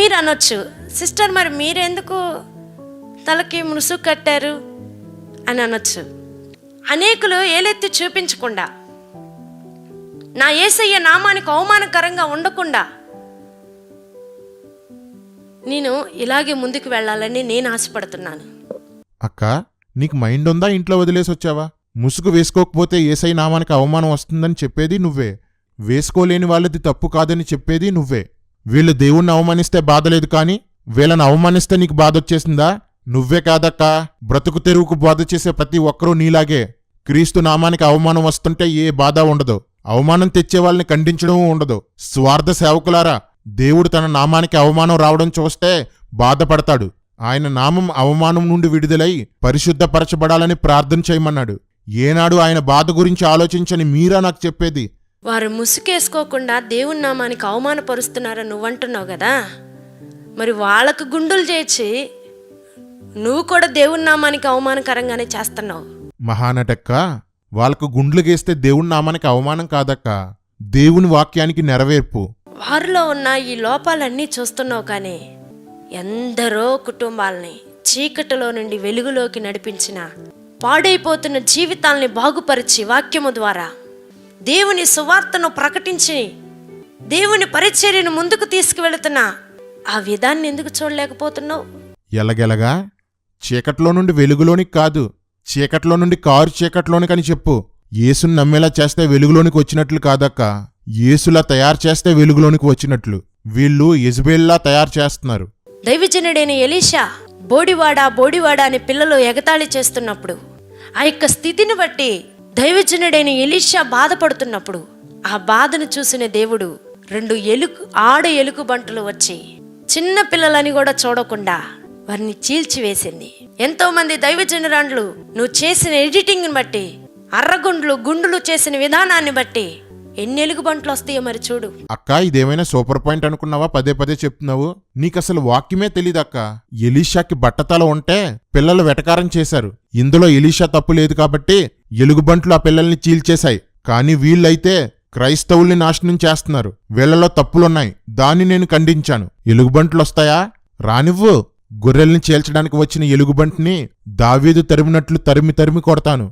మీరు అనొచ్చు, సిస్టర్ మరి మీరెందుకు తలకి ముసుగు కట్టారు అని అనొచ్చు. అనేకులు ఏలెత్తి చూపించకుండా, నా యేసయ్య నామానికి అవమానకరంగా ఉండకుండా నేను ఇలాగే ముందుకు వెళ్ళాలని నేను ఆశపడుతున్నాను. అక్క, నీకు మైండ్ ఉందా? ఇంట్లో వదిలేసి వచ్చావా? ముసుగు వేసుకోకపోతే యేసయ్య నామానికి అవమానం వస్తుందని చెప్పేది నువ్వే, వేసుకోలేని వాళ్ళది తప్పు కాదని చెప్పేది నువ్వే. వీళ్ళు దేవుణ్ణి అవమానిస్తే బాధలేదు కాని వీళ్ళని అవమానిస్తే నీకు బాధొచ్చేసిందా? నువ్వే కాదక్కా, బ్రతుకు తెరువుకు బాధ చేసే ప్రతి ఒక్కరూ నీలాగే. క్రీస్తు నామానికి అవమానం వస్తుంటే ఏ బాధ ఉండదు, అవమానం తెచ్చే వాళ్ళని ఖండించడం ఉండదు. స్వార్థ సేవకులారా, దేవుడు తన నామానికి అవమానం రావడం చూస్తే బాధపడతాడు. ఆయన నామం అవమానం నుండి విడుదలై పరిశుద్ధపరచబడాలని ప్రార్థన చేయమన్నాడు. ఏనాడు ఆయన బాధ గురించి ఆలోచించని మీరా నాకు చెప్పేది? వారు ముసుకేసుకోకుండా దేవుని నామానికి అవమానపరుస్తున్నారని నువ్వంటున్నావు కదా, మరి వాళ్ళకు గుండులు చేర్చి నువ్వు కూడా దేవుని నామానికి అవమానకరంగానే చేస్తున్నావు. మహానటక్క, వాళ్ళకు గుండ్లు గేస్తే దేవుని నామానికి అవమానం కాదక్క, దేవుని వాక్యానికి నెరవేర్పు. వారిలో ఉన్న ఈ లోపాలన్నీ చూస్తున్నావు కానీ ఎందరో కుటుంబాలని చీకటిలో నుండి వెలుగులోకి నడిపించిన, పాడైపోతున్న జీవితాల్ని బాగుపరిచి వాక్యము ద్వారా దేవుని సువార్తను ప్రకటించి దేవుని పరిచర్యను ముందుకు తీసుకువెళుతున్నా ఆ విధాన్ని ఎందుకు చూడలేకపోతున్నావు? ఎలగెలగా చీకట్లో నుండి వెలుగులోనికి కాదు, చీకట్లో నుండి కారు చీకట్లోనికని చెప్పు. యేసుని నమ్మేలా చేస్తే వెలుగులోనికి వచ్చినట్లు కాదక్క, యేసులా తయారు చేస్తే వెలుగులోనికి వచ్చినట్లు. వీళ్ళు యెజబెల్లా తయారు చేస్తున్నారు. దైవజనుడైన ఎలీషా బోడివాడా అని పిల్లలు ఎగతాళి చేస్తున్నప్పుడు, ఆ యొక్క స్థితిని బట్టి దైవజనుడైన ఎలీషా బాధపడుతున్నప్పుడు, ఆ బాధను చూసిన దేవుడు 2 ఆడ ఎలుగు బంటులు వచ్చి చిన్న పిల్లలని కూడా చూడకుండా వారిని చీల్చివేసింది. ఎంతో మంది దైవజనురాండ్లు నువ్వు చేసిన ఎడిటింగ్ని బట్టి, గుండులు చేసిన విధానాన్ని బట్టి ఎన్ని ఎలుగుబంట్లు వస్తాయో మరి చూడు. అక్క, ఇదేమైనా సూపర్ పాయింట్ అనుకున్నావా? పదే పదే చెప్తున్నావు. నీకసలు వాక్యమే తెలీదక్క. ఎలీషాకి బట్టతల ఉంటే పిల్లలు వెటకారం చేశారు. ఇందులో ఎలీషా తప్పు లేదు కాబట్టి ఎలుగుబంట్లు ఆ పిల్లల్ని చీల్చేశాయి. కానీ వీళ్ళైతే క్రైస్తవుల్ని నాశనం చేస్తున్నారు. వీళ్లలో తప్పులున్నాయి, దాన్ని నేను ఖండించాను. ఎలుగుబంట్లొస్తాయా? రానివ్వు. గొర్రెల్ని చీల్చడానికి వచ్చిన ఎలుగుబంటిని దావీదు తరిమినట్లు తరిమి కొడతాను.